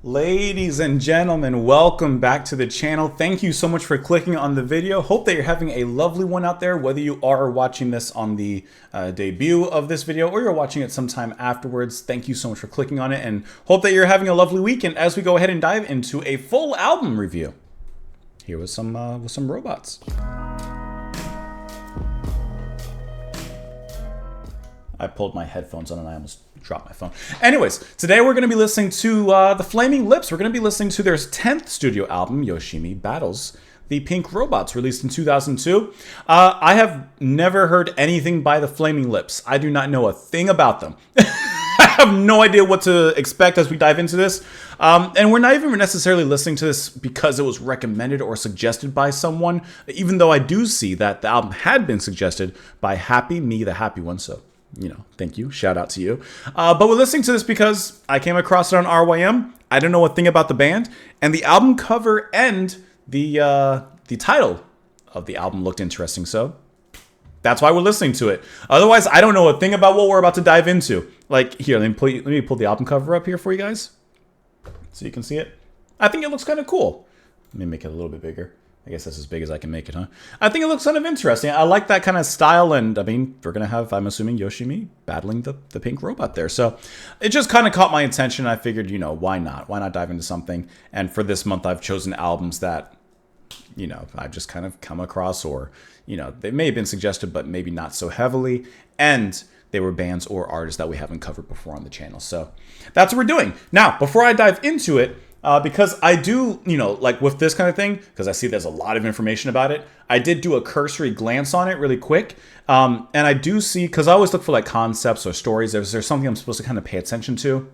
Ladies and gentlemen, welcome back to the channel. Thank you so much for clicking on the video. Hope that you're having a lovely one out there, whether you are watching this on the debut of this video or you're watching it sometime afterwards. Thank you so much for clicking on it and hope that you're having a lovely weekend as we go ahead and dive into a full album review. Here with some robots. I pulled my headphones on and I almost dropped my phone. Anyways, today we're going to be listening to the Flaming Lips. We're going to be listening to their 10th studio album, Yoshimi Battles the Pink Robots, released in 2002. I have never heard anything by the Flaming Lips. I do not know a thing about them. I have no idea what to expect as we dive into this. And we're not even necessarily listening to this because it was recommended or suggested by someone, even though I do see that the album had been suggested by Happy Me, the Happy One. So, you know, thank you. Shout out to you. But we're listening to this because I came across it on RYM. I don't know a thing about the band. And the album cover and the title of the album looked interesting. So that's why we're listening to it. Otherwise, I don't know a thing about what we're about to dive into. Like, here, let me pull the album cover up here for you guys so you can see it. I think it looks kind of cool. Let me make it a little bit bigger. I guess that's as big as I can make it, huh? I think it looks kind of interesting. I like that kind of style, and I mean, we're going to have, I'm assuming, Yoshimi battling the pink robot there. So it just kind of caught my attention. I figured, you know, why not? Why not dive into something? And for this month, I've chosen albums that, you know, I've just kind of come across, or, you know, they may have been suggested, but maybe not so heavily. And they were bands or artists that we haven't covered before on the channel. So that's what we're doing. Now, before I dive into it, because I do, you know, like with this kind of thing, because I see there's a lot of information about it, I did do a cursory glance on it really quick. And I do see, because I always look for like concepts or stories, there's something I'm supposed to kind of pay attention to.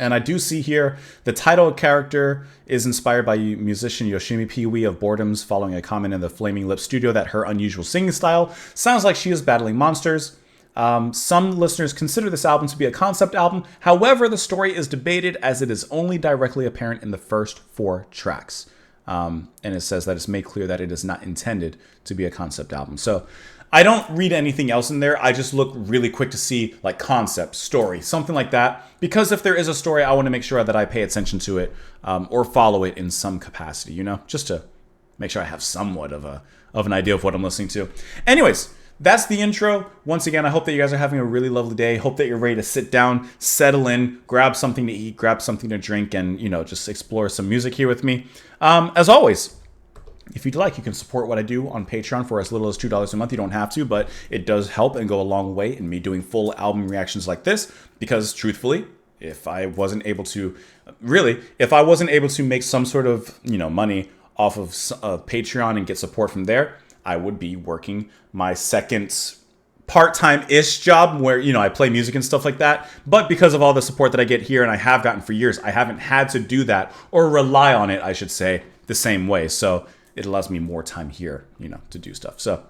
And I do see here the title character is inspired by musician Yoshimi Pee-wee of Boredoms, following a comment in the Flaming Lips studio that her unusual singing style sounds like she is battling monsters. Some listeners consider this album to be a concept album. However, the story is debated as it is only directly apparent in the first 4 tracks. And it says that it's made clear that it is not intended to be a concept album. So I don't read anything else in there. I just look really quick to see like concept, story, something like that. Because if there is a story, I want to make sure that I pay attention to it or follow it in some capacity, you know, just to make sure I have somewhat of an idea of what I'm listening to. Anyways, that's the intro. Once again, I hope that you guys are having a really lovely day. Hope that you're ready to sit down, settle in, grab something to eat, grab something to drink, and, you know, just explore some music here with me. As always, if you'd like, you can support what I do on Patreon for as little as $2 a month. You don't have to, but it does help and go a long way in me doing full album reactions like this. Because truthfully, if I wasn't able to make some sort of, you know, money off of Patreon and get support from there, I would be working my second part-time-ish job where, you know, I play music and stuff like that. But because of all the support that I get here and I have gotten for years, I haven't had to do that or rely on it, I should say, the same way. So it allows me more time here, you know, to do stuff. So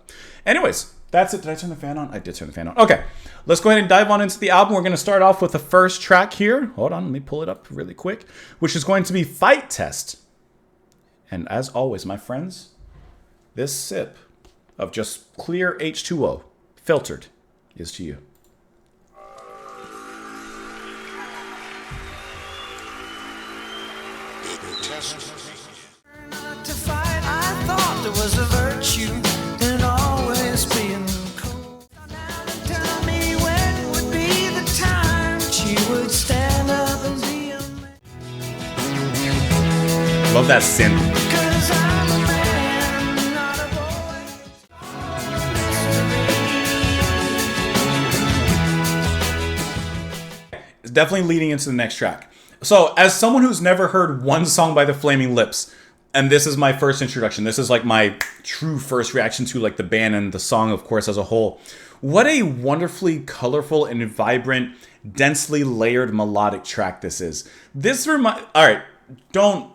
anyways, that's it. Did I turn the fan on? I did turn the fan on. Okay, let's go ahead and dive on into the album. We're going to start off with the first track here. Hold on, let me pull it up really quick, which is going to be Fight Test. And as always, my friends, this sip of just clear H2O, filtered, is to you. To fight, I thought there was a virtue in always being cool. Now tell me when would be the time she would stand up and be a man. Love that synth. 'Cause I'm a man, not a boy. It's definitely leading into the next track. So, as someone who's never heard one song by the Flaming Lips, and this is my first introduction, this is like my true first reaction to like the band and the song, of course, as a whole. What a wonderfully colorful and vibrant, densely layered melodic track this is. All right, don't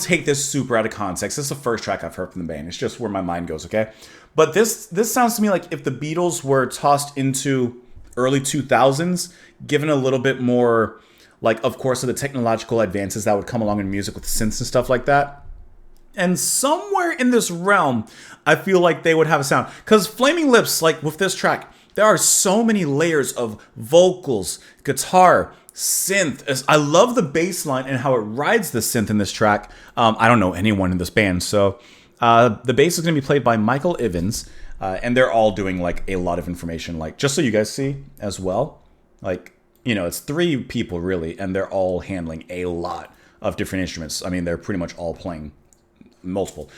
take this super out of context. This is the first track I've heard from the band. It's just where my mind goes, okay? But this sounds to me like if the Beatles were tossed into early 2000s, given a little bit more, like, of course, of the technological advances that would come along in music with synths and stuff like that. And somewhere in this realm, I feel like they would have a sound. Because Flaming Lips, like with this track, there are so many layers of vocals, guitar, synth. I love the bass line and how it rides the synth in this track. I don't know anyone in this band, so the bass is going to be played by Michael Ivins, and they're all doing like a lot of information. Like, just so you guys see as well, like, you know, it's 3 people really, and they're all handling a lot of different instruments. I mean, they're pretty much all playing multiple.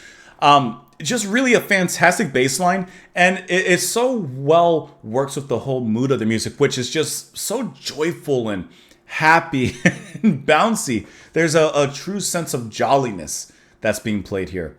Just really a fantastic bass line, and it so well works with the whole mood of the music, which is just so joyful and happy and bouncy. There's a true sense of jolliness that's being played here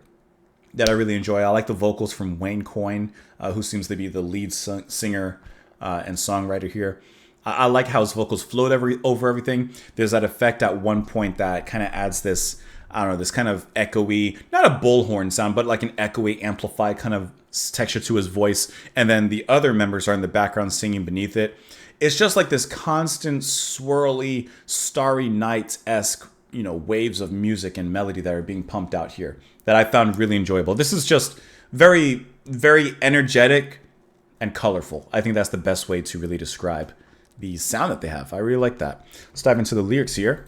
that I really enjoy. I like the vocals from Wayne Coyne, who seems to be the lead singer and songwriter here. I like how his vocals float over everything. There's that effect at one point that kind of adds this, I don't know, this kind of echoey, not a bullhorn sound, but like an echoey, amplified kind of texture to his voice. And then the other members are in the background singing beneath it. It's just like this constant, swirly, Starry Night-esque, you know, waves of music and melody that are being pumped out here that I found really enjoyable. This is just very, very energetic and colorful. I think that's the best way to really describe the sound that they have. I really like that. Let's dive into the lyrics here.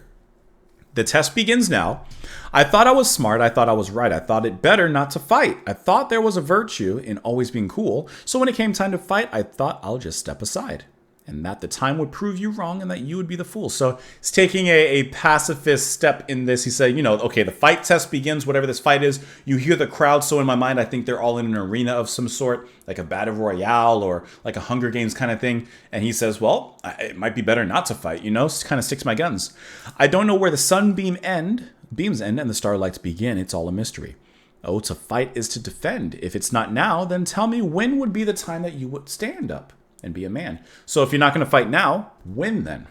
The test begins now. I thought I was smart. I thought I was right. I thought it better not to fight. I thought there was a virtue in always being cool. So when it came time to fight, I thought I'll just step aside. And that the time would prove you wrong and that you would be the fool. So he's taking a pacifist step in this. He said, you know, okay, the fight test begins, whatever this fight is. You hear the crowd. So in my mind, I think they're all in an arena of some sort, like a battle royale or like a Hunger Games kind of thing. And he says, well, it might be better not to fight, you know, kind of sticks my guns. I don't know where the sunbeams end and the starlights begin. It's all a mystery. Oh, to fight is to defend. If it's not now, then tell me when would be the time that you would stand up and be a man. So if you're not going to fight now, when then?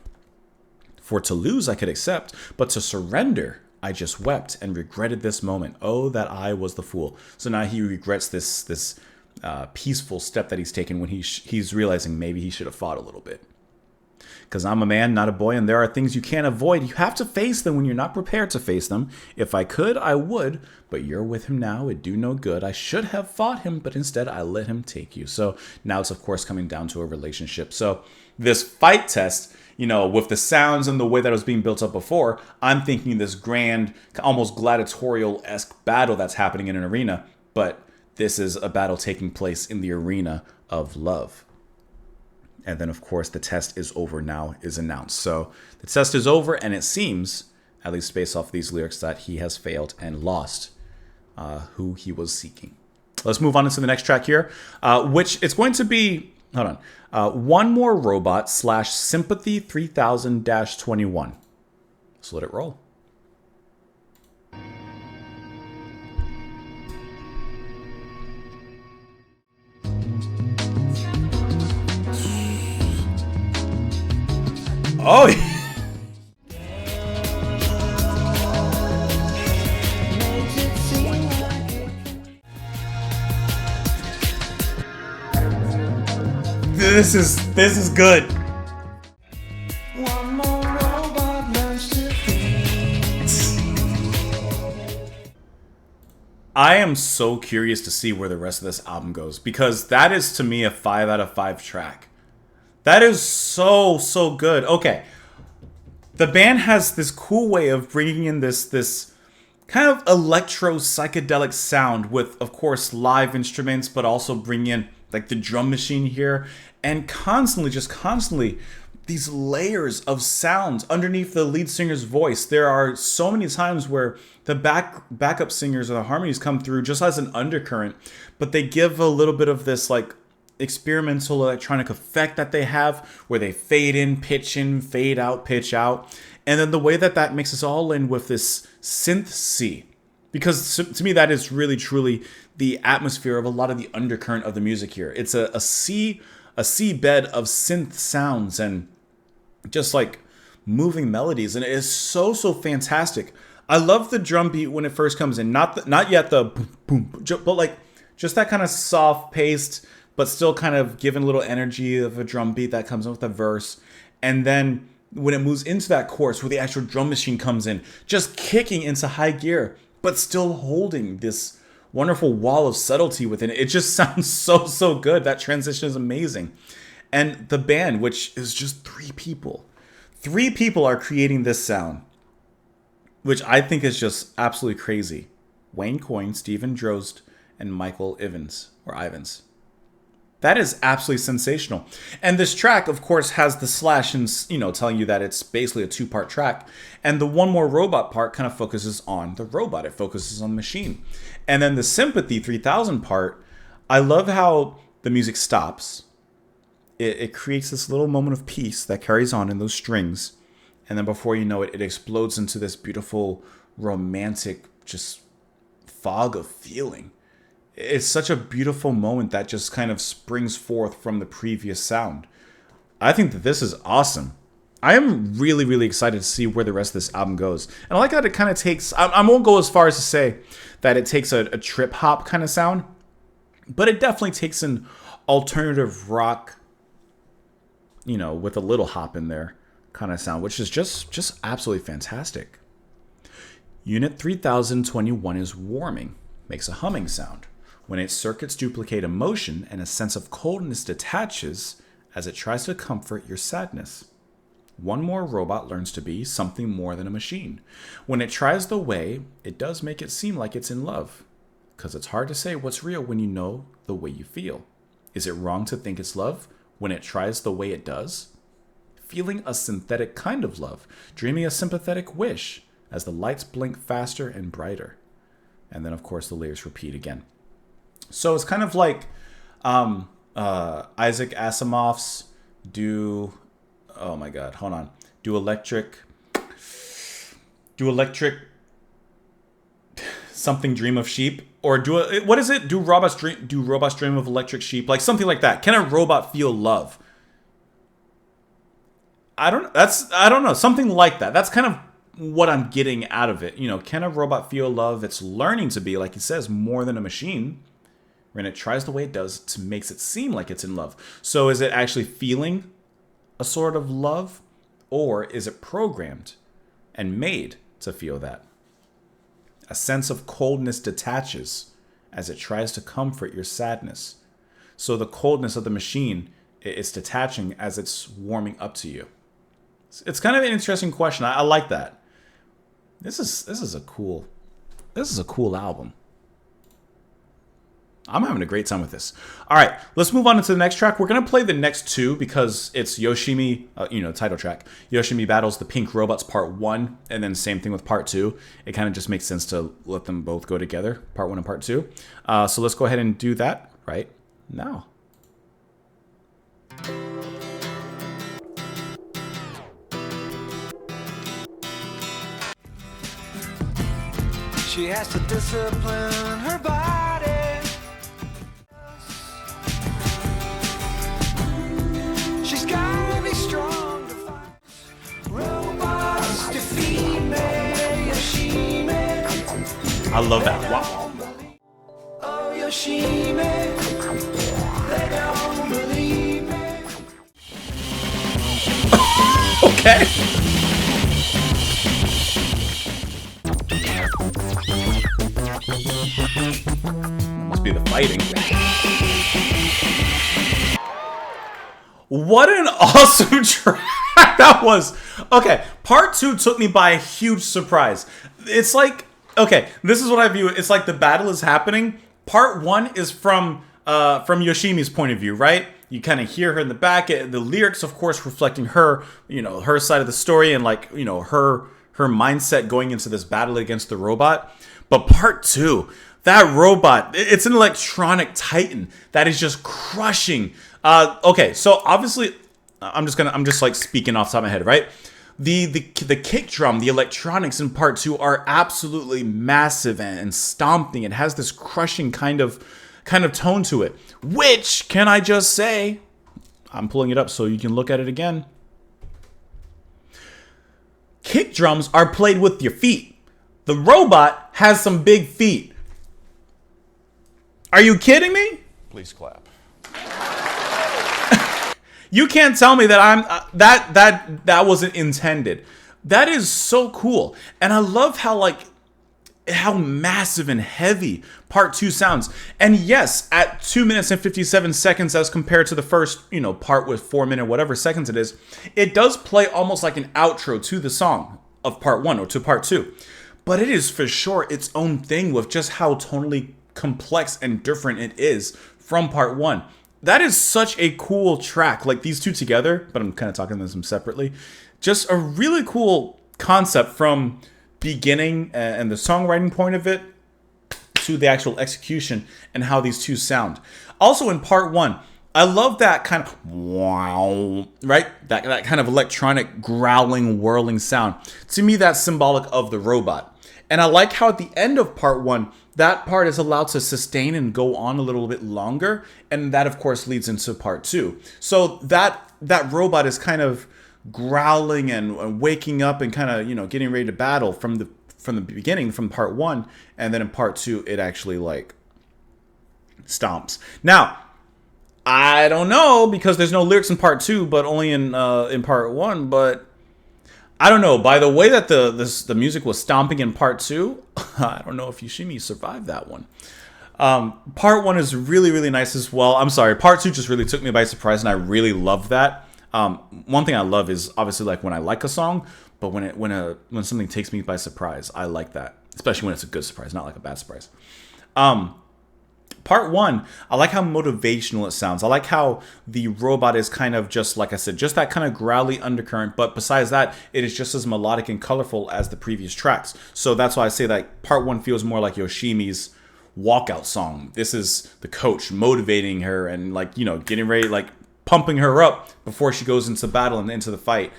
For to lose I could accept, but to surrender I just wept and regretted this moment. Oh, that I was the fool. So now he regrets this peaceful step that he's taken when he's realizing maybe he should have fought a little bit. Because I'm a man, not a boy, and there are things you can't avoid. You have to face them when you're not prepared to face them. If I could, I would, but you're with him now, it'd do no good. I should have fought him, but instead I let him take you. So now it's, of course, coming down to a relationship. So this fight test, you know, with the sounds and the way that it was being built up before, I'm thinking this grand, almost gladiatorial-esque battle that's happening in an arena, but this is a battle taking place in the arena of love. And then, of course, the test is over now is announced. So the test is over, and it seems, at least based off these lyrics, that he has failed and lost who he was seeking. Let's move on into the next track here, which it's going to be, hold on, One More Robot / Sympathy 3000-21. Let's let it roll. Oh, this is good. One more robot learns to think. I am so curious to see where the rest of this album goes, because that is, to me, a 5 out of 5 track. That is so good. Okay. The band has this cool way of bringing in this kind of electro psychedelic sound with, of course, live instruments, but also bring in like the drum machine here, and constantly these layers of sounds underneath the lead singer's voice. There are so many times where the backup singers or the harmonies come through just as an undercurrent, but they give a little bit of this like experimental electronic effect that they have where they fade in, fade out, pitch out. And then the way that mixes all in with this synth C, because to me that is really truly the atmosphere of a lot of the undercurrent of the music here. It's a sea bed of synth sounds and just like moving melodies, and it is so fantastic. I love the drum beat when it first comes in, not yet the boom, but like just that kind of soft paced, but still kind of giving a little energy of a drum beat that comes in with a verse. And then when it moves into that chorus where the actual drum machine comes in, just kicking into high gear, but still holding this wonderful wall of subtlety within it. It just sounds so good. That transition is amazing. And the band, which is just 3 people, 3 people are creating this sound, which I think is just absolutely crazy. Wayne Coyne, Stephen Drozd, and Michael Ivins. That is absolutely sensational. And this track, of course, has the slash and, telling you that it's basically a 2-part track. And the One More Robot part kind of focuses on the robot. It focuses on the machine. And then the Sympathy 3000 part, I love how the music stops. It creates this little moment of peace that carries on in those strings. And then before you know it, it explodes into this beautiful, romantic, just fog of feeling. It's such a beautiful moment that just kind of springs forth from the previous sound. I think that this is awesome. I am really, really excited to see where the rest of this album goes. And I like that it kind of takes... I won't go as far as to say that it takes a trip hop kind of sound, but it definitely takes an alternative rock, with a little hop in there kind of sound, which is just absolutely fantastic. Unit 3021 is warming, makes a humming sound. When its circuits duplicate emotion and a sense of coldness detaches as it tries to comfort your sadness. One More Robot learns to be something more than a machine. When it tries the way, it does make it seem like it's in love. Because it's hard to say what's real when you know the way you feel. Is it wrong to think it's love when it tries the way it does? Feeling a synthetic kind of love, dreaming a sympathetic wish as the lights blink faster and brighter. And then, of course, the lyrics repeat again. So it's kind of like Isaac Asimov's Do Electric something Dream of Sheep, or what is it? Do robots dream of electric sheep? Like something like that. Can a robot feel love? I don't know. Something like that. That's kind of what I'm getting out of it. Can a robot feel love? It's learning to be, like he says, more than a machine. When it tries the way it does, it makes it seem like it's in love. So is it actually feeling a sort of love? Or is it programmed and made to feel that? A sense of coldness detaches as it tries to comfort your sadness. So the coldness of the machine is detaching as it's warming up to you. It's kind of an interesting question. I like that. This is a cool album. I'm having a great time with this. All right, let's move on into the next track. We're going to play the next 2 because it's Yoshimi, title track. Yoshimi battles the Pink Robots Part 1, and then same thing with Part 2. It kind of just makes sense to let them both go together, Part 1 and Part 2. So let's go ahead and do that right now. She has to discipline her body. She's gotta be strong to fight robots, defeat me, Yoshimi. I love that. Wow. Oh, Yoshimi, they don't believe me. Okay. Must be the fighting. What an awesome track that was. Okay, Part 2 took me by a huge surprise. It's like, okay, this is what I view it. It's like the battle is happening. Part 1 is from Yoshimi's point of view, right? You kind of hear her in the back. The lyrics, of course, reflecting her, her side of the story and her mindset going into this battle against the robot. But Part 2, that robot, it's an electronic titan that is just crushing. Okay, so obviously, I'm just like speaking off the top of my head, right? The kick drum, the electronics in Part 2 are absolutely massive and stomping. It has this crushing kind of tone to it. Which, can I just say, I'm pulling it up so you can look at it again. Kick drums are played with your feet. The robot has some big feet. Are you kidding me? Please clap. You can't tell me that that wasn't intended. That is so cool. And I love how how massive and heavy part 2 sounds. And yes, at 2 minutes and 57 seconds as compared to the first, part with 4 minute whatever seconds it does play almost like an outro to the song of part 1 or to part 2. But it is for sure its own thing with just how tonally complex and different it is from part 1. That is such a cool track, like these two together, but I'm kind of talking them separately. Just a really cool concept from beginning and the songwriting point of it to the actual execution and how these two sound. Also in part 1, I love that kind of wow, right? That kind of electronic growling, whirling sound. To me, that's symbolic of the robot. And I like how at the end of part 1, that part is allowed to sustain and go on a little bit longer. And that, of course, leads into part 2. So that robot is kind of growling and waking up and kind of, getting ready to battle from the beginning, from part 1. And then in part 2, it actually, stomps. Now, I don't know, because there's no lyrics in part 2, but only in part 1. But I don't know. By the way that the music was stomping in part 2, I don't know if Yoshimi survived that one. Part 1 is really, really nice as well. I'm sorry. Part 2 just really took me by surprise, and I really love that. One thing I love is obviously when I like a song, but when something takes me by surprise, I like that, especially when it's a good surprise, not like a bad surprise. Part 1, I like how motivational it sounds. I like how the robot is kind of just, like I said, just that kind of growly undercurrent. But besides that, it is just as melodic and colorful as the previous tracks. So that's why I say that part 1 feels more like Yoshimi's walkout song. This is the coach motivating her and getting ready, pumping her up before she goes into battle and into the fight.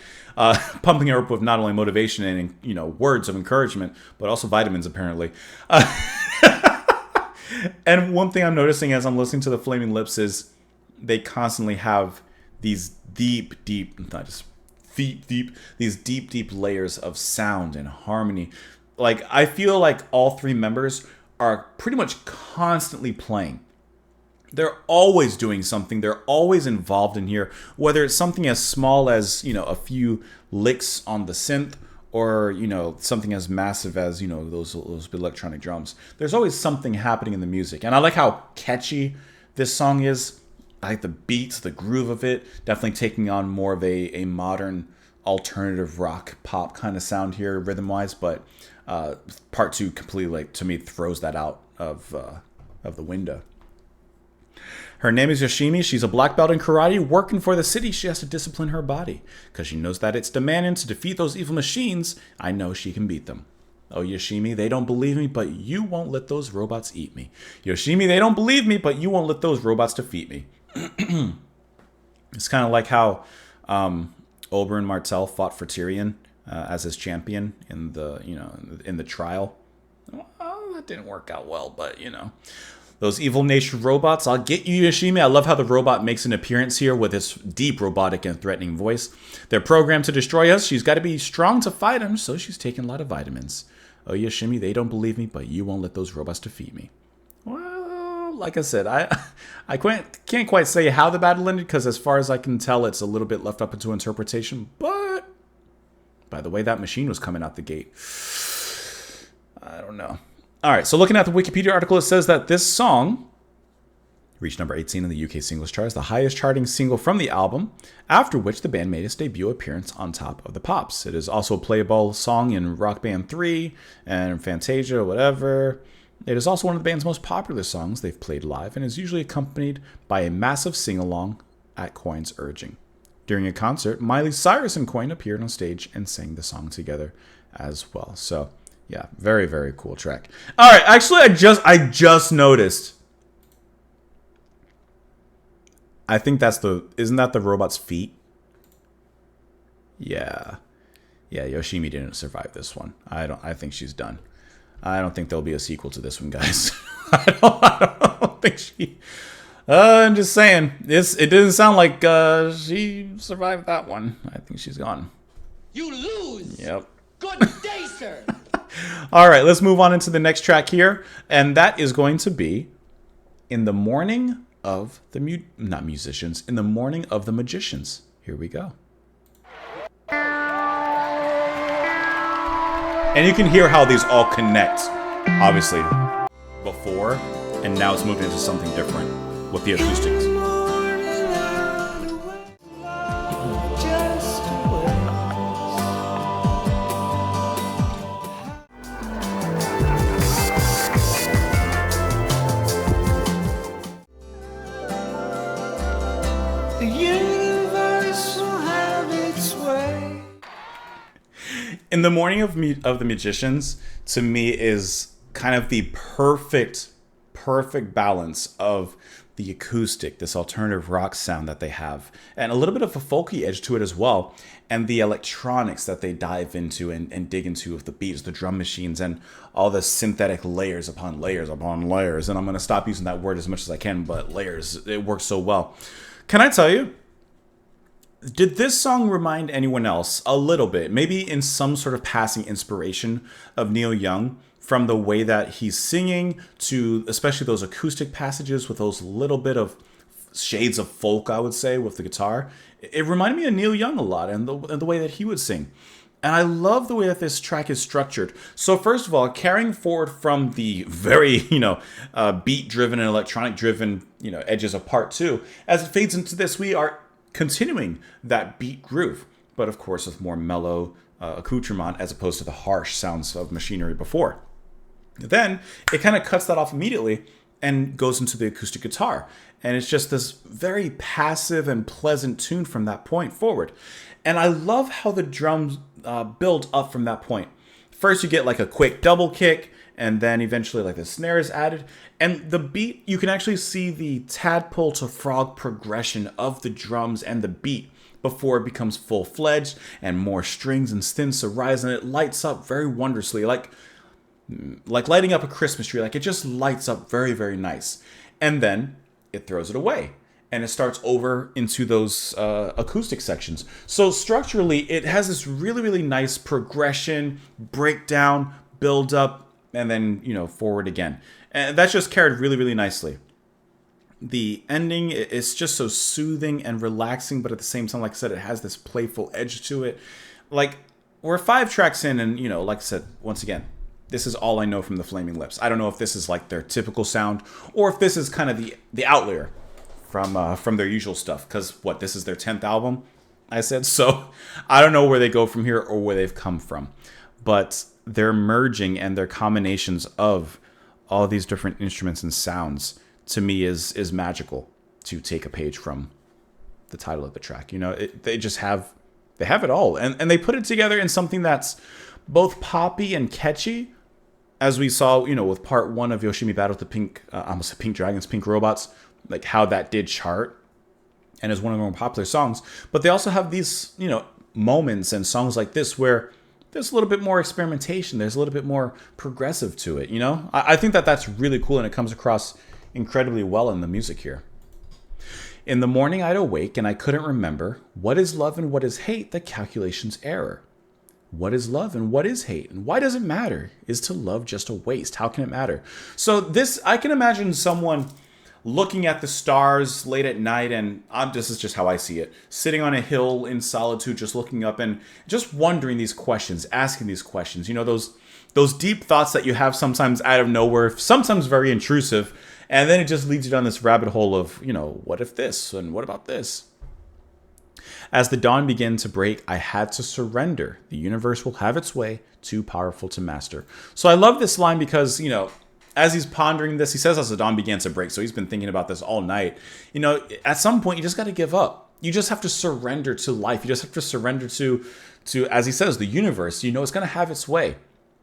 Pumping her up with not only motivation and words of encouragement, but also vitamins apparently. And one thing I'm noticing as I'm listening to the Flaming Lips is they constantly have these deep layers of sound and harmony. I feel like all 3 members are pretty much constantly playing. They're always doing something. They're always involved in here, whether it's something as small as, a few licks on the synth, or, something as massive as, those electronic drums. There's always something happening in the music. And I like how catchy this song is. I like the beats, the groove of it. Definitely taking on more of a modern alternative rock pop kind of sound here, rhythm-wise. But part 2 completely, to me, throws that out of the window. Her name is Yoshimi. She's a black belt in karate. Working for the city, she has to discipline her body because she knows that it's demanding to defeat those evil machines. I know she can beat them. Oh, Yoshimi, they don't believe me, but you won't let those robots eat me. Yoshimi, they don't believe me, but you won't let those robots defeat me. It's kind of like how Oberyn Martell fought for Tyrion as his champion in the trial. Well, that didn't work out well, but those evil-natured robots, I'll get you, Yoshimi. I love how the robot makes an appearance here with its deep robotic and threatening voice. They're programmed to destroy us. She's got to be strong to fight them, so she's taking a lot of vitamins. Oh, Yoshimi, they don't believe me, but you won't let those robots defeat me. Well, like I said, I can't quite say how the battle ended, because as far as I can tell, it's a little bit left up into interpretation. But by the way that machine was coming out the gate, I don't know. All right, so looking at the Wikipedia article, it says that this song reached number 18 in the UK singles charts, the highest charting single from the album, after which the band made its debut appearance on Top of the Pops. It is also a playable song in Rock Band 3 and Fantasia, whatever. It is also one of the band's most popular songs they've played live and is usually accompanied by a massive sing-along at Coin's urging. During a concert, Miley Cyrus and Coin appeared on stage and sang the song together as well. So yeah, very, very cool track. All right, actually, I just noticed. I think isn't that the robot's feet? Yeah, Yoshimi didn't survive this one. I think she's done. I don't think there'll be a sequel to this one, guys. I don't think she. I'm just saying, it didn't sound like she survived that one. I think she's gone. You lose. Yep. Good day, sir. All right, let's move on into the next track here, and that is going to be In the Morning of the not musicians, In the Morning of the Magicians. Here we go. And you can hear how these all connect obviously before, and now it's moved into something different with the acoustics. The universe will have its way. In the Morning of the Magicians, to me, is kind of the perfect balance of the acoustic, this alternative rock sound that they have, and a little bit of a folky edge to it as well, and the electronics that they dive into and dig into with the beats, the drum machines, and all the synthetic layers upon layers upon layers. And I'm going to stop using that word as much as I can, but layers, it works so well. Can I tell you, did this song remind anyone else a little bit, maybe in some sort of passing inspiration, of Neil Young, from the way that he's singing, to especially those acoustic passages with those little bit of shades of folk, I would say, with the guitar? It reminded me of Neil Young a lot, and the way that he would sing. And I love the way that this track is structured. So first of all, carrying forward from the very, beat-driven and electronic-driven, edges of part two, as it fades into this, we are continuing that beat groove, but of course with more mellow accoutrement as opposed to the harsh sounds of machinery before. Then it kind of cuts that off immediately and goes into the acoustic guitar. And it's just this very passive and pleasant tune from that point forward. And I love how the drums build up from that point. First you get like a quick double kick, and then eventually like the snare is added. And the beat, you can actually see the tadpole to frog progression of the drums and the beat before it becomes full-fledged and more strings and synths arise, and it lights up very wondrously, like lighting up a Christmas tree. Like, it just lights up very, very nice. And then it throws it away, and it starts over into those acoustic sections. So structurally, it has this really, really nice progression, breakdown, build up, and then, forward again. And that's just carried really, really nicely. The ending is just so soothing and relaxing, but at the same time, like I said, it has this playful edge to it. Like, we're 5 tracks in, and, like I said, once again, this is all I know from the Flaming Lips. I don't know if this is like their typical sound, or if this is kind of the outlier from their usual stuff. Because this is their 10th album, I said. So I don't know where they go from here or where they've come from. But their merging and their combinations of all these different instruments and sounds, to me, is magical, to take a page from the title of the track. They just have it all, and they put it together in something that's both poppy and catchy, as we saw, with part 1 of Yoshimi Battle with the Pink Dragons, Pink Robots, like how that did chart and is one of the more popular songs. But they also have these, moments and songs like this where there's a little bit more experimentation. There's a little bit more progressive to it, I think that's really cool, and it comes across incredibly well in the music here. In the morning I'd awake, and I couldn't remember what is love and what is hate, the calculation's error. What is love and what is hate? And why does it matter? Is to love just a waste? How can it matter? So this, I can imagine someone looking at the stars late at night, and this is just how I see it, sitting on a hill in solitude, just looking up and just wondering these questions, asking these questions. Those deep thoughts that you have sometimes out of nowhere, sometimes very intrusive, and then it just leads you down this rabbit hole of, what if this and what about this? As the dawn began to break, I had to surrender. The universe will have its way, too powerful to master. So I love this line because, as he's pondering this, he says as the dawn began to break, so he's been thinking about this all night. At some point, you just got to give up. You just have to surrender to life. You just have to surrender to as he says, the universe. It's going to have its way.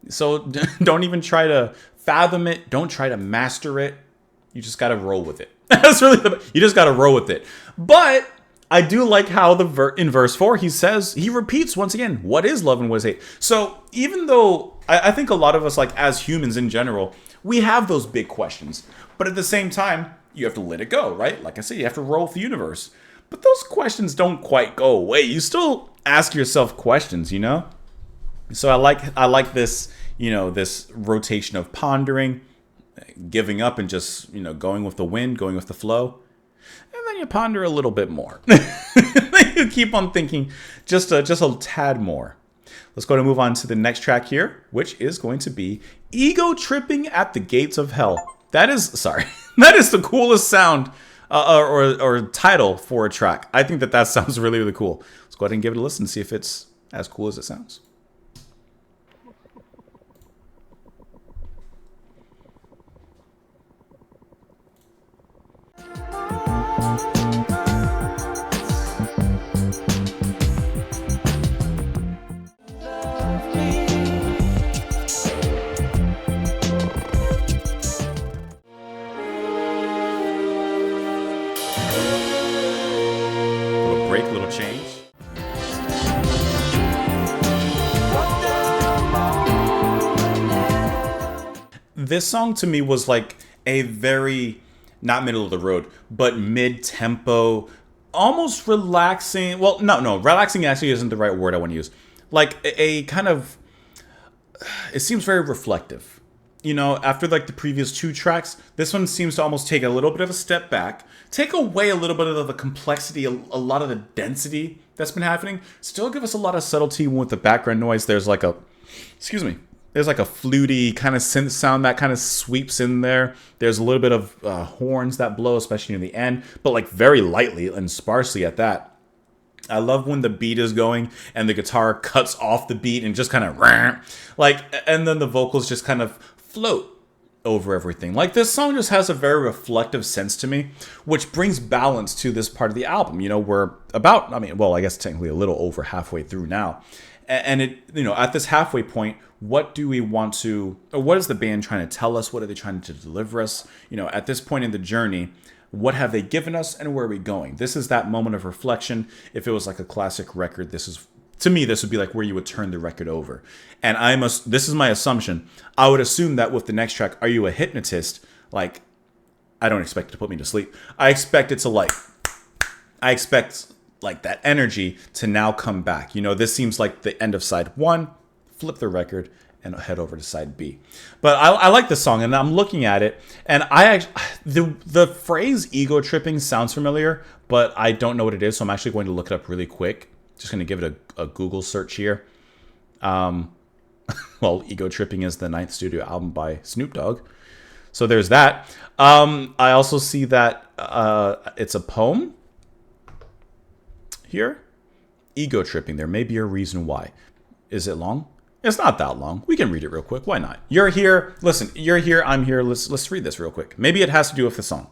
So don't even try to fathom it. Don't try to master it. You just got to roll with it. That's really you just got to roll with it. But I do like how in verse 4, he repeats once again, what is love and what is hate? So even though I think a lot of us, like as humans in general, we have those big questions, but at the same time, you have to let it go, right? Like I said, you have to roll with the universe. But those questions don't quite go away. You still ask yourself questions, So I like this, this rotation of pondering, giving up, and just, going with the wind, going with the flow. And then you ponder a little bit more. You keep on thinking just a tad more. Let's go to move on to the next track here, which is going to be Ego Tripping at the Gates of Hell. That is, sorry, that is the coolest sound or title for a track. I think that sounds really, really cool. Let's go ahead and give it a listen and see if it's as cool as it sounds. Little break, little change. This song to me was like a very, not middle of the road, but mid-tempo, almost relaxing. Well, no, relaxing actually isn't the right word I want to use. Like a kind of, it seems very reflective. You know, after like the previous two tracks, this one seems to almost take a little bit of a step back, take away a little bit of the complexity, a lot of the density that's been happening. Still give us a lot of subtlety with the background noise. There's like a, there's like a fluty kind of synth sound that kind of sweeps in there. There's a little bit of horns that blow, especially in the end, but like very lightly and sparsely at that. I love when the beat is going and the guitar cuts off the beat and just kind of like, and then the vocals just kind of float over everything. Like this song just has a very reflective sense to me, which brings balance to this part of the album. You know, we're about, I guess technically a little over halfway through now. And it, you know, at this halfway point, what do we want to, or what is the band trying to tell us? What are they trying to deliver us? You know, at this point in the journey, what have they given us and where are we going? This is that moment of reflection. If it was like a classic record, this is, to me, this would be like where you would turn the record over. And this is my assumption. I would assume that with the next track, Are You a Hypnotist? Like, I don't expect it to put me to sleep. I expect like that energy to now come back. You know, this seems like the end of side one, flip the record and head over to side B. But I like this song and I'm looking at it and the phrase ego tripping sounds familiar, but I don't know what it is. So I'm actually going to look it up really quick. Just going to give it a Google search here. Well, Ego Tripping is the 9th studio album by Snoop Dogg. So there's that. I also see that it's a poem here. Ego Tripping. There may be a reason why. Is it long? It's not that long. We can read it real quick. Why not? You're here. Listen, you're here. I'm here. Let's read this real quick. Maybe it has to do with the song.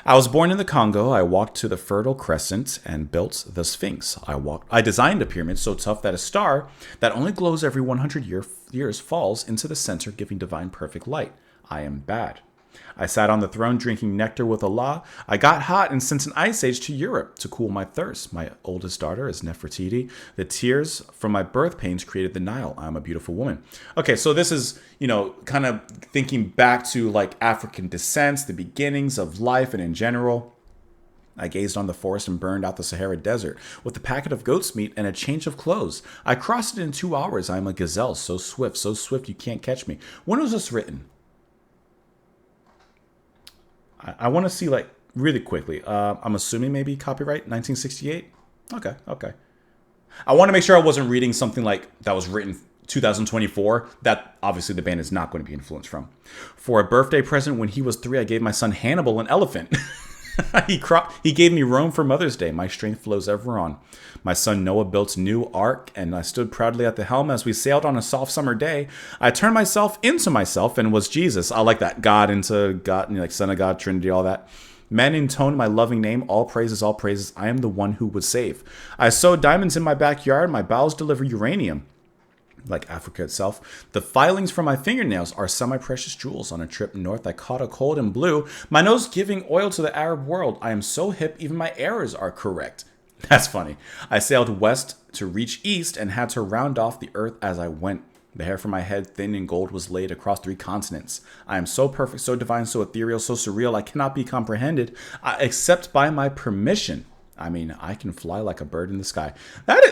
I was born in the Congo. I walked to the Fertile Crescent and built the Sphinx. I designed a pyramid so tough that a star that only glows every 100 years falls into the center, giving divine perfect light. I am bad. I sat on the throne drinking nectar with Allah. I got hot and sent an ice age to Europe to cool my thirst. My oldest daughter is Nefertiti. The tears from my birth pains created the Nile. I'm a beautiful woman. Okay, so this is, you know, kind of thinking back to like African descents, the beginnings of life and in general. I gazed on the forest and burned out the Sahara Desert with a packet of goat's meat and a change of clothes. I crossed it in 2 hours. I am a gazelle, so swift you can't catch me. When was this written? I want to see, like, really quickly. I'm assuming maybe copyright 1968. Okay. I want to make sure I wasn't reading something like that was written 2024. That obviously the band is not going to be influenced from. For a birthday present when he was 3, I gave my son Hannibal an elephant. He gave me Rome for Mother's Day. My strength flows ever on. My son Noah built a new ark, and I stood proudly at the helm as we sailed on a soft summer day. I turned myself into myself and was Jesus. I like that. God into God, and like Son of God, Trinity, all that. Men intone my loving name. All praises, all praises. I am the one who would save. I sowed diamonds in my backyard. My bowels deliver uranium. Like Africa itself. The filings from my fingernails are semi-precious jewels. On a trip north, I caught a cold and blue. My nose giving oil to the Arab world. I am so hip, even my errors are correct. That's funny. I sailed west to reach east and had to round off the earth as I went. The hair from my head, thin and gold, was laid across 3 continents. I am so perfect, so divine, so ethereal, so surreal, I cannot be comprehended, except by my permission. I mean, I can fly like a bird in the sky.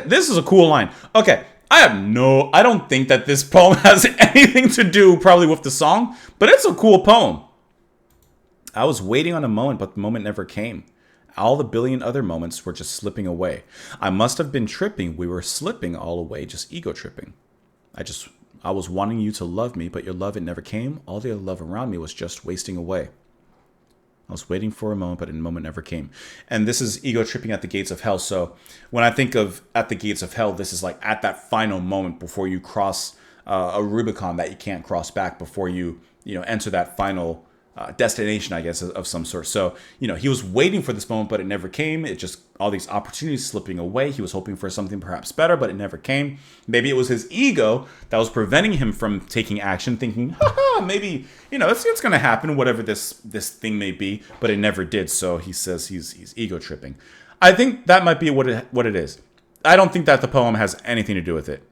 This is a cool line. Okay. I don't think that this poem has anything to do probably with the song, but it's a cool poem. I was waiting on a moment, but the moment never came. All the billion other moments were just slipping away. I must have been tripping. We were slipping all away, just ego tripping. I was wanting you to love me, but your love, it never came. All the other love around me was just wasting away. I was waiting for a moment, but a moment never came. And this is ego tripping at the gates of hell. So when I think of at the gates of hell, this is like at that final moment before you cross a Rubicon that you can't cross back, before you enter that final destination, I guess, of some sort. So, he was waiting for this moment, but it never came. It just, all these opportunities slipping away. He was hoping for something perhaps better, but it never came. Maybe it was his ego that was preventing him from taking action, thinking, maybe, it's going to happen, whatever this thing may be, but it never did. So he says he's ego tripping. I think that might be what it is. I don't think that the poem has anything to do with it.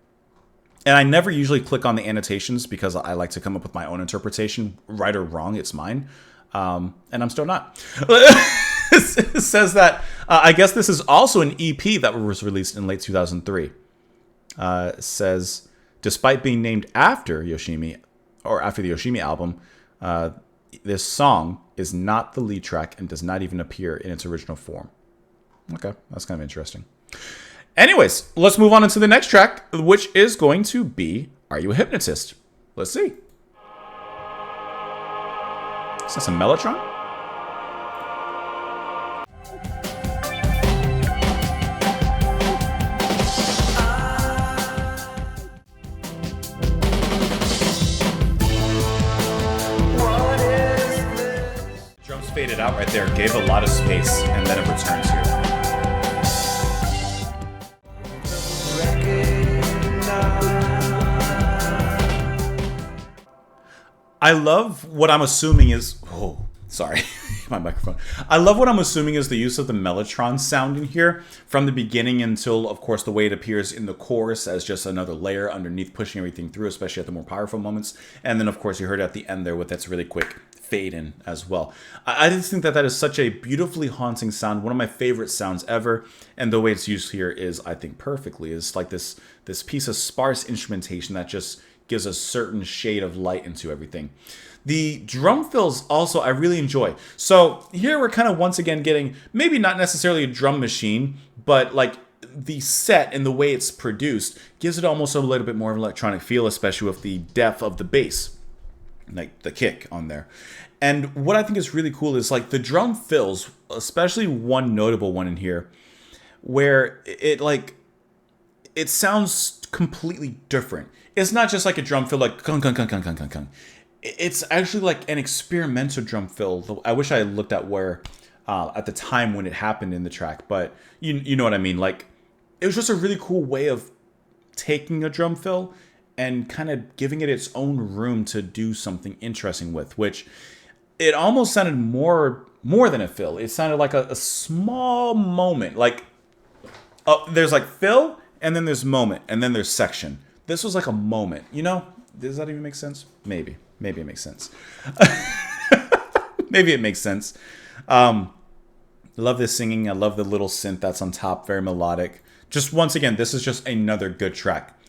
And I never usually click on the annotations because I like to come up with my own interpretation. Right or wrong, it's mine. And I'm still not. It says that, I guess this is also an EP that was released in late 2003. It says, despite being named after Yoshimi, or after the Yoshimi album, this song is not the lead track and does not even appear in its original form. Okay, that's kind of interesting. Anyways, let's move on into the next track, which is going to be Are You a Hypnotist? Let's see. Is this a Mellotron? Drums faded out right there, gave a lot of space, and then it returns here. I love what I'm assuming is... Oh, sorry. My microphone. I love what I'm assuming is the use of the Mellotron sound in here from the beginning until, of course, the way it appears in the chorus as just another layer underneath pushing everything through, especially at the more powerful moments. And then, of course, you heard it at the end there with that's really quick fade in as well. I just think that is such a beautifully haunting sound, one of my favorite sounds ever. And the way it's used here is, I think, perfectly. It's like this piece of sparse instrumentation that just gives a certain shade of light into everything. The drum fills also I really enjoy. So here we're kind of once again getting maybe not necessarily a drum machine, but like the set and the way it's produced gives it almost a little bit more of an electronic feel, especially with the depth of the bass, like the kick on there. And what I think is really cool is like the drum fills, especially one notable one in here, where it sounds completely different. It's not just like a drum fill like kung kung kung kung kung kung kung. It's actually like an experimental drum fill. I wish I had looked at where at the time when it happened in the track, but you know what I mean. Like it was just a really cool way of taking a drum fill and kind of giving it its own room to do something interesting with, which it almost sounded more than a fill. It sounded like a small moment. Like there's like fill and then there's moment and then there's section. This was like a moment, Does that even make sense? Maybe it makes sense. Maybe it makes sense. Love this singing. I love the little synth that's on top. Very melodic. Just once again, this is just another good track.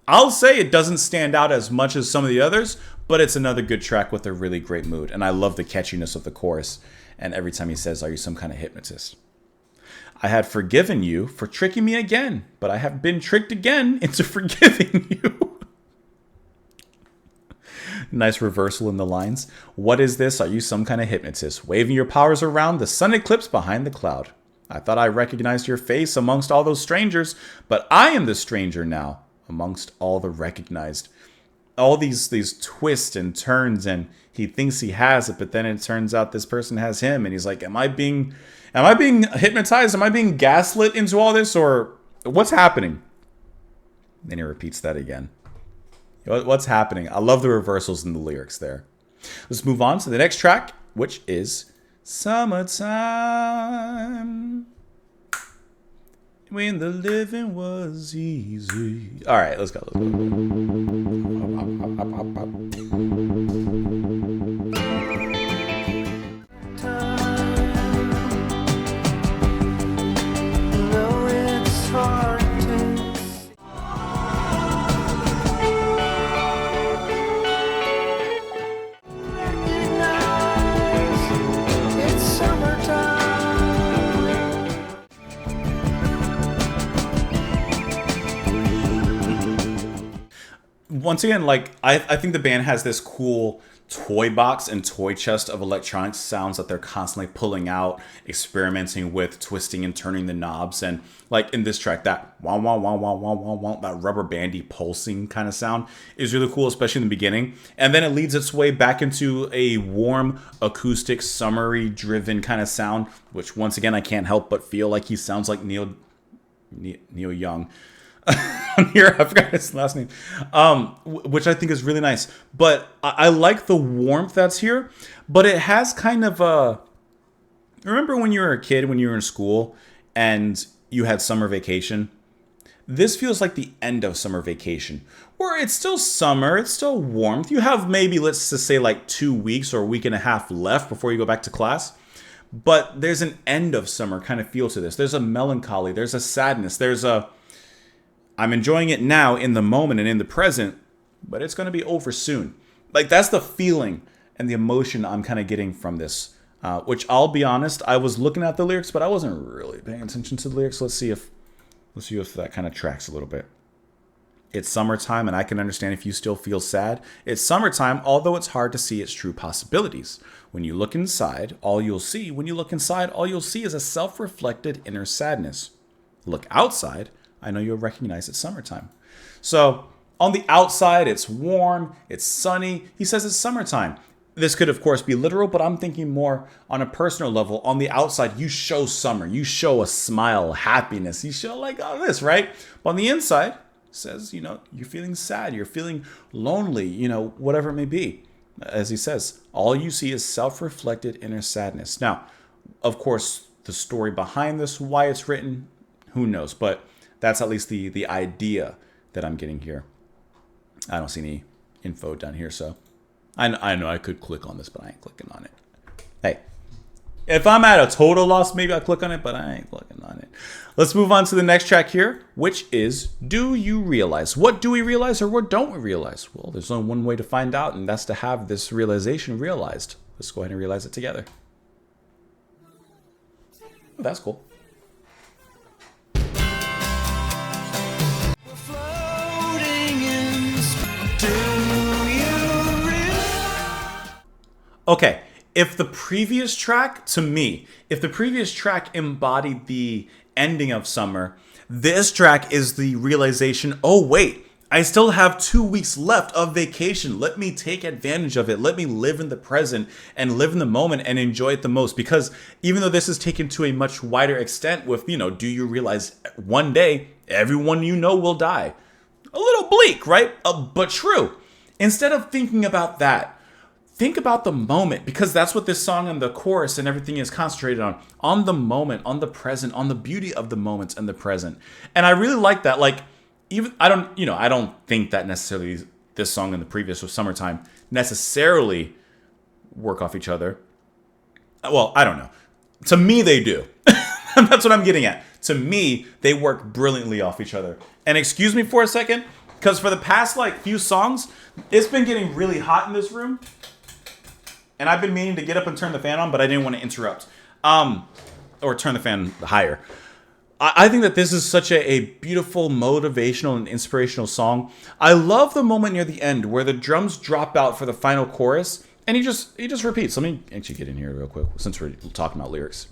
I'll say it doesn't stand out as much as some of the others, but it's another good track with a really great mood. And I love the catchiness of the chorus. And every time he says, "Are you some kind of hypnotist?" I had forgiven you for tricking me again, but I have been tricked again into forgiving you. Nice reversal in the lines. What is this? Are you some kind of hypnotist? Waving your powers around the sun eclipse behind the cloud. I thought I recognized your face amongst all those strangers, but I am the stranger now amongst all the recognized. All these twists and turns, and he thinks he has it, but then it turns out this person has him, and he's like, Am I being hypnotized? Am I being gaslit into all this, or what's happening? Then he repeats that again. What's happening? I love the reversals in the lyrics there. Let's move on to the next track, which is Summertime. When the living was easy. All right, let's go. once again, like I think the band has this cool toy box and toy chest of electronic sounds that they're constantly pulling out, experimenting with, twisting and turning the knobs. And like in this track, that wah wah wah wah wah wah wah, that rubber bandy pulsing kind of sound is really cool, especially in the beginning. And then it leads its way back into a warm, acoustic, summery driven kind of sound, which once again I can't help but feel like he sounds like Neil Young. Here, I forgot his last name, which I think is really nice. But I like the warmth that's here. But it has kind of a... Remember when you were a kid, when you were in school, and you had summer vacation? This feels like the end of summer vacation, where it's still summer, it's still warmth. You have maybe, let's just say, like 2 weeks or a week and a half left before you go back to class. But there's an end of summer kind of feel to this. There's a melancholy, there's a sadness, there's a... I'm enjoying it now in the moment and in the present, but it's going to be over soon. Like, that's the feeling and the emotion I'm kind of getting from this, which I'll be honest, I was looking at the lyrics, but I wasn't really paying attention to the lyrics. Let's see if that kind of tracks a little bit. It's summertime, and I can understand if you still feel sad. It's summertime, although it's hard to see its true possibilities. When you look inside, all you'll see is a self-reflected inner sadness. Look outside, I know you'll recognize it's summertime. So on the outside, it's warm, it's sunny. He says it's summertime. This could, of course, be literal, but I'm thinking more on a personal level. On the outside, you show summer. You show a smile, happiness. You show like all this, right? But on the inside, it says, you're feeling sad. You're feeling lonely, whatever it may be. As he says, all you see is self-reflected inner sadness. Now, of course, the story behind this, why it's written, who knows? But that's at least the idea that I'm getting here. I don't see any info down here, so I know I could click on this, but I ain't clicking on it. Hey, if I'm at a total loss, maybe I'll click on it, but I ain't clicking on it. Let's move on to the next track here, which is Do You Realize? What do we realize or what don't we realize? Well, there's only one way to find out, and that's to have this realization realized. Let's go ahead and realize it together. Oh, that's cool. Okay, if the previous track embodied the ending of summer, this track is the realization, oh wait, I still have 2 weeks left of vacation. Let me take advantage of it. Let me live in the present and live in the moment and enjoy it the most. Because even though this is taken to a much wider extent with, do you realize one day everyone will die? A little bleak, right? But true. Instead of thinking about that, think about the moment, because that's what this song and the chorus and everything is concentrated on the moment, on the present, on the beauty of the moments and the present. And I really like that. Like, even I don't think that necessarily this song and the previous with Summertime necessarily work off each other. Well, I don't know. To me, they do. That's what I'm getting at. To me, they work brilliantly off each other. And excuse me for a second, because for the past few songs, it's been getting really hot in this room. And I've been meaning to get up and turn the fan on, but I didn't want to interrupt. Or turn the fan higher. I think that this is such a beautiful, motivational, and inspirational song. I love the moment near the end where the drums drop out for the final chorus, and he just repeats. Let me actually get in here real quick since we're talking about lyrics.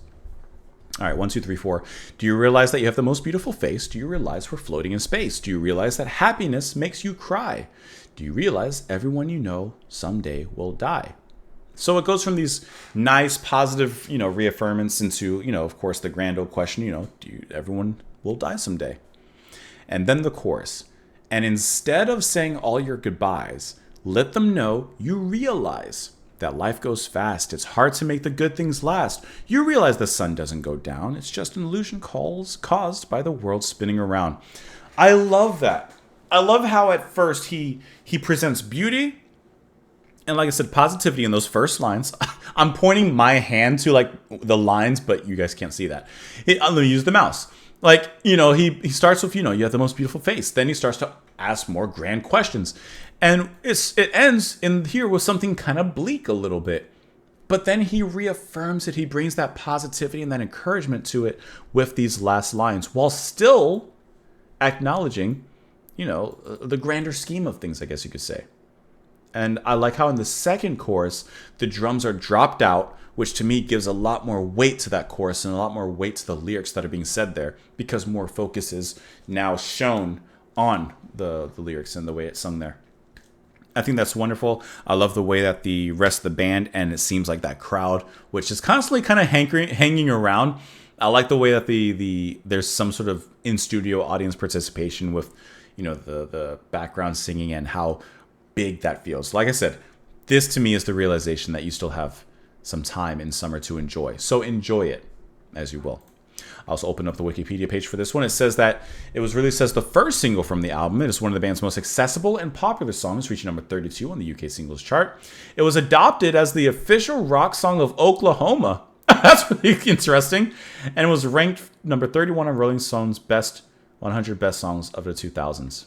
All right, 1, 2, 3, 4. Do you realize that you have the most beautiful face? Do you realize we're floating in space? Do you realize that happiness makes you cry? Do you realize everyone you know someday will die? So it goes from these nice, positive, reaffirmance into, of course, the grand old question, everyone will die someday. And then the chorus. And instead of saying all your goodbyes, let them know you realize that life goes fast. It's hard to make the good things last. You realize the sun doesn't go down. It's just an illusion caused by the world spinning around. I love that. I love how at first he presents beauty. And like I said, positivity in those first lines. I'm pointing my hand to the lines, but you guys can't see that. I'm going to use the mouse. He starts with, you have the most beautiful face. Then he starts to ask more grand questions. And it ends in here with something kind of bleak a little bit. But then he reaffirms it. He brings that positivity and that encouragement to it with these last lines while still acknowledging the grander scheme of things, I guess you could say. And I like how in the second chorus, the drums are dropped out, which to me gives a lot more weight to that chorus and a lot more weight to the lyrics that are being said there, because more focus is now shown on the lyrics and the way it's sung there. I think that's wonderful. I love the way that the rest of the band and it seems like that crowd, which is constantly kind of hanging around. I like the way that there's some sort of in-studio audience participation with, the background singing and how big that feels. Like I said, this to me is the realization that you still have some time in summer to enjoy. So enjoy it as you will. I also opened up the Wikipedia page for this one. It says that it was released as the first single from the album. It is one of the band's most accessible and popular songs, reaching number 32 on the UK singles chart. It was adopted as the official rock song of Oklahoma. That's really interesting. And it was ranked number 31 on Rolling Stone's best 100 best songs of the 2000s.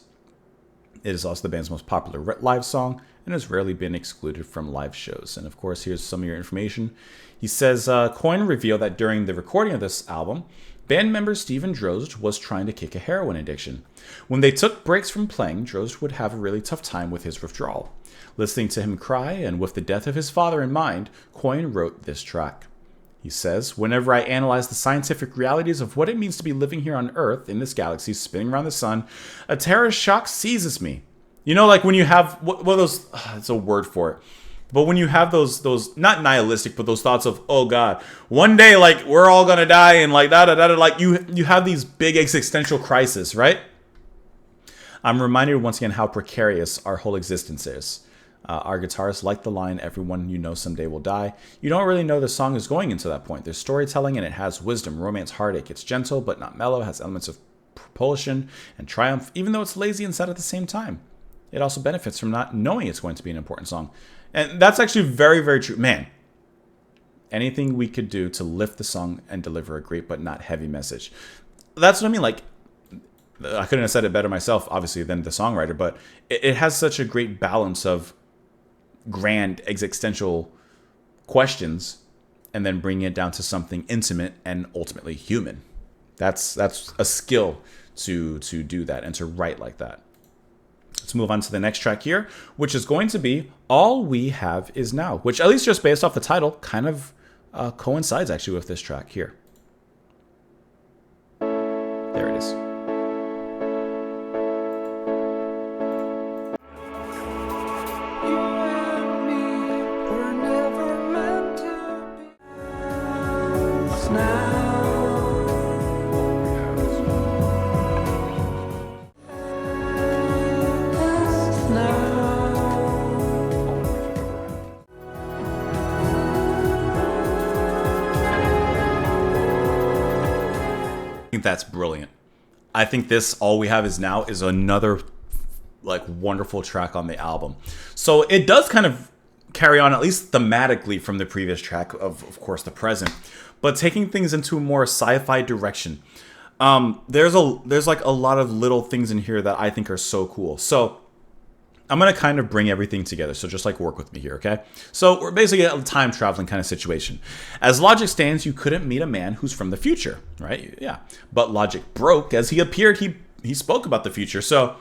It is also the band's most popular live song and has rarely been excluded from live shows. And of course, here's some of your information. He says, Coyne revealed that during the recording of this album, band member Stephen Drozd was trying to kick a heroin addiction. When they took breaks from playing, Drozd would have a really tough time with his withdrawal. Listening to him cry and with the death of his father in mind, Coyne wrote this track. He says, whenever I analyze the scientific realities of what it means to be living here on Earth, in this galaxy, spinning around the sun, a terror shock seizes me. Like when you have, it's a word for it. But when you have those not nihilistic, but those thoughts of, oh God, one day, like, we're all going to die and like, like you have these big existential crises, right? I'm reminded once again how precarious our whole existence is. Our guitarists like the line, everyone you know someday will die. You don't really know the song is going into that point. There's storytelling and it has wisdom, romance, heartache. It's gentle but not mellow, has elements of propulsion and triumph, even though it's lazy and sad at the same time. It also benefits from not knowing it's going to be an important song. And that's actually very, very true. Man, anything we could do to lift the song and deliver a great but not heavy message. That's what I mean. Like, I couldn't have said it better myself, obviously, than the songwriter, but it has such a great balance of grand existential questions and then bringing it down to something intimate and ultimately human. That's a skill to do that and to write like that. Let's move on to the next track here, which is going to be All We Have Is Now, which, at least just based off the title, kind of coincides actually with this track here. There it is. That's brilliant. I think this All We Have Is Now is another like wonderful track on the album. So it does kind of carry on, at least thematically, from the previous track of course the present, but taking things into a more sci-fi direction. There's like a lot of little things in here that I think are so cool. So I'm going to kind of bring everything together. So just like work with me here, okay? So we're basically a time traveling kind of situation. As logic stands, you couldn't meet a man who's from the future, right? Yeah. But logic broke as he appeared. He spoke about the future. So,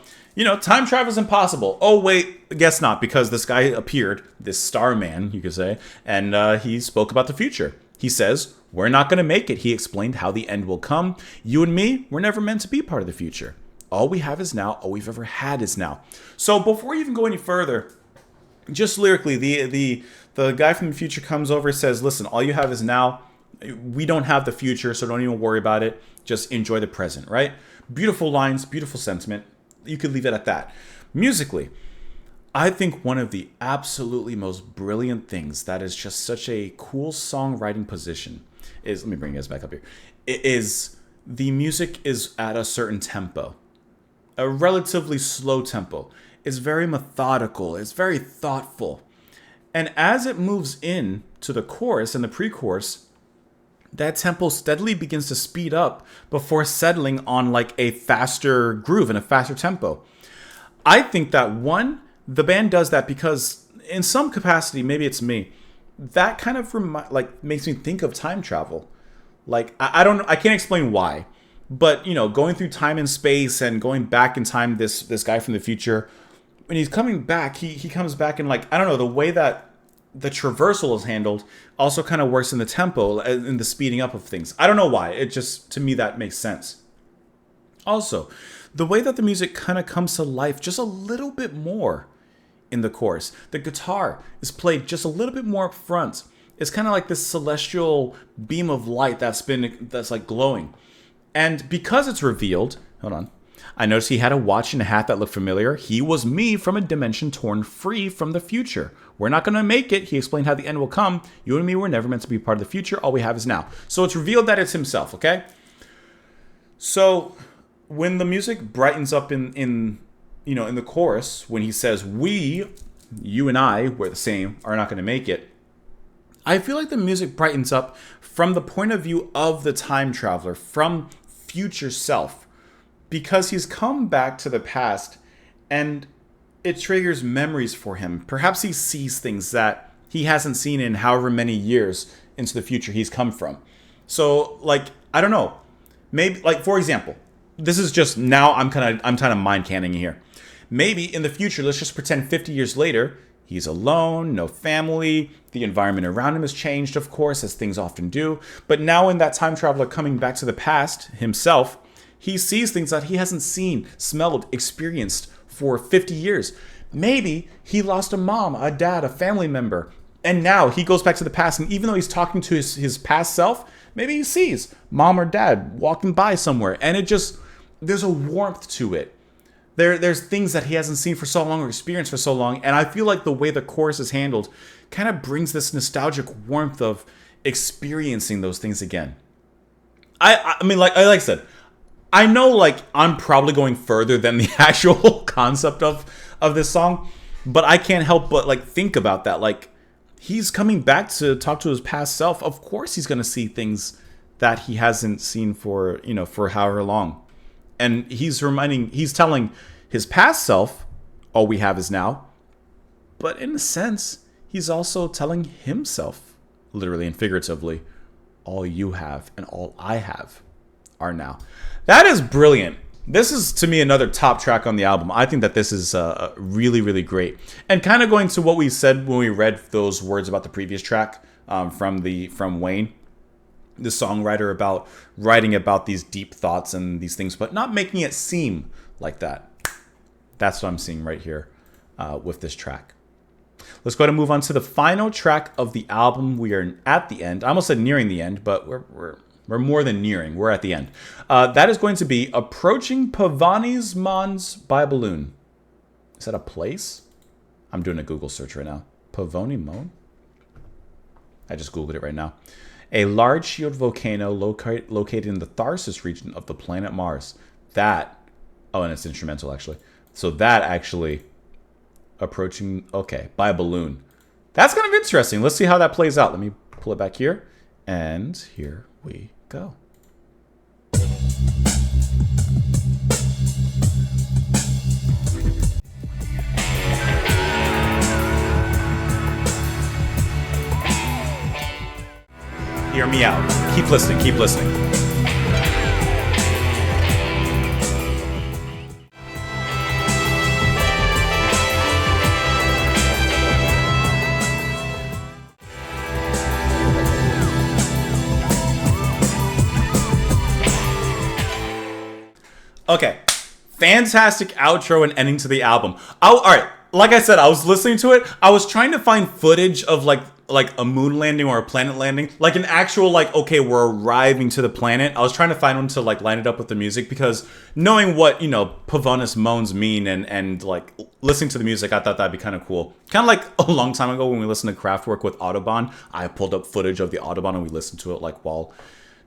time travel is impossible. Oh, wait, guess not, because this guy appeared, this star man, you could say, and he spoke about the future. He says, we're not going to make it. He explained how the end will come. You and me, we're never meant to be part of the future. All we have is now. All we've ever had is now. So before we even go any further, just lyrically, the guy from the future comes over and says, listen, all you have is now. We don't have the future, so don't even worry about it. Just enjoy the present, right? Beautiful lines, beautiful sentiment. You could leave it at that. Musically, I think one of the absolutely most brilliant things that is just such a cool songwriting position is, let me bring you guys back up here, is the music is at a certain tempo. A relatively slow tempo. It's very methodical. It's very thoughtful. And as it moves in to the chorus and the pre-chorus, that tempo steadily begins to speed up before settling on like a faster groove and a faster tempo. I think that the band does that because in some capacity, maybe it's me, that kind of makes me think of time travel. Like, I can't explain why. But, you know, going through time and space and going back in time, this guy from the future, when he's coming back, he comes back and, like, I don't know, the way that the traversal is handled also kind of works in the tempo and the speeding up of things. I don't know why. It just, to me, that makes sense. Also, the way that the music kind of comes to life just a little bit more in the chorus. The guitar is played just a little bit more up front. It's kind of like this celestial beam of light that's like glowing. And because it's revealed, hold on, I noticed he had a watch and a hat that looked familiar. He was me from a dimension torn free from the future. We're not going to make it. He explained how the end will come. You and me were never meant to be part of the future. All we have is now. So it's revealed that it's himself, okay? So when the music brightens up in the chorus, when he says, we, you and I, we're the same, are not going to make it, I feel like the music brightens up from the point of view of the time traveler, from future self, because he's come back to the past and it triggers memories for him. Perhaps he sees things that he hasn't seen in however many years into the future he's come from. So, like, I don't know. Maybe, like, for example, this is just now I'm kind of mind canning here. Maybe in the future, let's just pretend 50 years later, he's alone, no family, the environment around him has changed, of course, as things often do. But now in that time traveler coming back to the past himself, he sees things that he hasn't seen, smelled, experienced for 50 years. Maybe he lost a mom, a dad, a family member, and now he goes back to the past, and even though he's talking to his past self, maybe he sees mom or dad walking by somewhere, and it just, there's a warmth to it. There's things that he hasn't seen for so long or experienced for so long, and I feel like the way the chorus is handled kind of brings this nostalgic warmth of experiencing those things again. I mean, like I said, I know, like, I'm probably going further than the actual concept of this song, but I can't help but, like, think about that. Like, he's coming back to talk to his past self. Of course he's going to see things that he hasn't seen for however long. And he's telling his past self, all we have is now. But in a sense, he's also telling himself, literally and figuratively, all you have and all I have are now. That is brilliant. This is, to me, another top track on the album. I think that this is really, really great. And kind of going to what we said when we read those words about the previous track from Wayne, the songwriter, about writing about these deep thoughts and these things, but not making it seem like that. That's what I'm seeing right here with this track. Let's go ahead and move on to the final track of the album. We are at the end. I almost said nearing the end, but we're more than nearing. We're at the end. That is going to be Approaching Pavani's Mons by Balloon. Is that a place? I'm doing a Google search right now. Pavoni Mon? I just Googled it right now. A large shield volcano located in the Tharsis region of the planet Mars. And it's instrumental, actually. So that actually, approaching, okay, by a balloon. That's kind of interesting. Let's see how that plays out. Let me pull it back here. And here we go. Hear me out. Keep listening. Keep listening. Okay. Fantastic outro and ending to the album. All right. Like I said, I was listening to it. I was trying to find footage of like a moon landing or a planet landing, like an actual, like, okay, we're arriving to the planet. I was trying to find one to like line it up with the music, because knowing what, Pavonis moans mean and like listening to the music, I thought that'd be kind of cool. Kind of like a long time ago when we listened to Kraftwerk with Autobahn. I pulled up footage of the Autobahn and we listened to it like while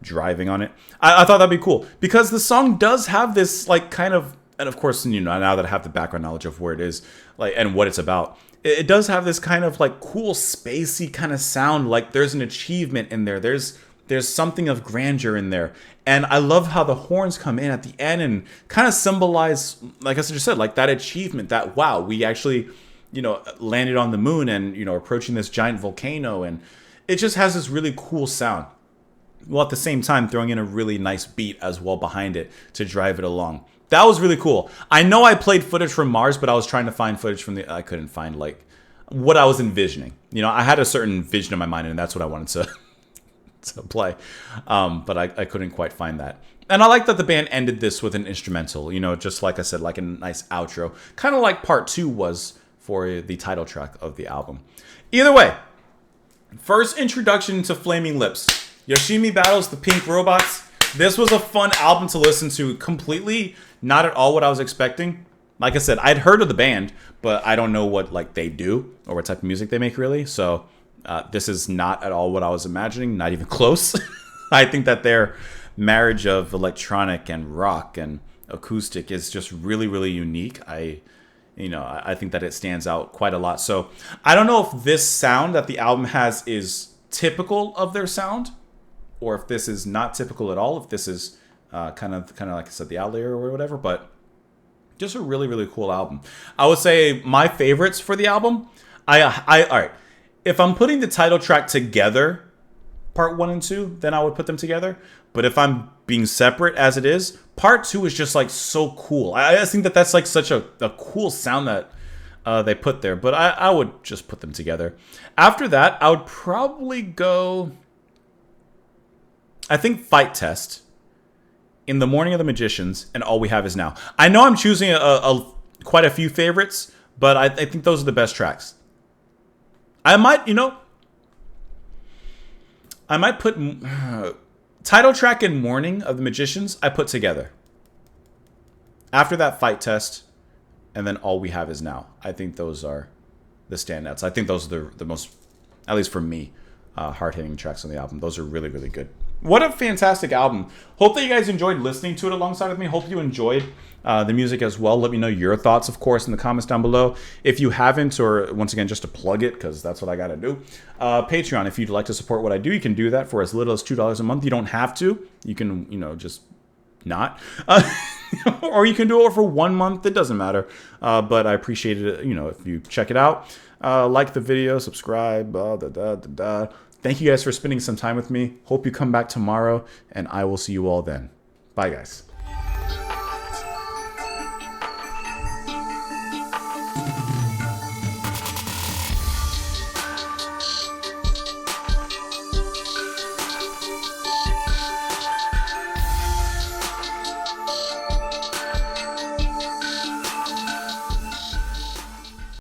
driving on it. I thought that'd be cool because the song does have this like kind of, and of course, now that I have the background knowledge of where it is, like, and what it's about, it does have this kind of like cool spacey kind of sound. Like there's an achievement in there. There's something of grandeur in there. And I love how the horns come in at the end and kind of symbolize, like I just said, like that achievement, that wow, we actually, landed on the moon and, approaching this giant volcano. And it just has this really cool sound. while at the same time throwing in a really nice beat as well behind it to drive it along. That was really cool. I know I played footage from Mars, but I was trying to find footage from I couldn't find like what I was envisioning. You know, I had a certain vision in my mind, and that's what I wanted to play. But I couldn't quite find that. And I like that the band ended this with an instrumental, you know, just like I said, like a nice outro. Kind of like part 2 was for the title track of the album. Either way, first introduction to Flaming Lips. Yoshimi battles the Pink Robots. This was a fun album to listen to. Completely not at all what I was expecting. Like I said, I'd heard of the band, but I don't know what like they do or what type of music they make really. So this is not at all what I was imagining. Not even close. I think that their marriage of electronic and rock and acoustic is just really, really unique. I think that it stands out quite a lot. So I don't know if this sound that the album has is typical of their sound, or if this is not typical at all. If this is kind of like I said, the outlier or whatever. But just a really, really cool album. I would say my favorites for the album. All right. If I'm putting the title track together, part 1 and 2, then I would put them together. But if I'm being separate as it is, part 2 is just like so cool. I just think that that's like such a cool sound that they put there. But I would just put them together. After that, I would probably go, I think, Fight Test, In the Morning of the Magicians, and All We Have Is Now. I know I'm choosing quite a few favorites, but I think those are the best tracks. I might put title track and Morning of the Magicians, I put together. After that, Fight Test, and then All We Have Is Now. I think those are the standouts. I think those are the most, at least for me, hard-hitting tracks on the album. Those are really, really good. What a fantastic album. Hope that you guys enjoyed listening to it alongside with me. Hope you enjoyed the music as well. Let me know your thoughts, of course, in the comments down below. If you haven't, or once again, just to plug it, because that's what I got to do. Patreon, if you'd like to support what I do, you can do that for as little as $2 a month. You don't have to. You can, just not. Or you can do it for 1 month. It doesn't matter. But I appreciate it, if you check it out. Like the video, subscribe, Thank you guys for spending some time with me. Hope you come back tomorrow, and I will see you all then. Bye, guys.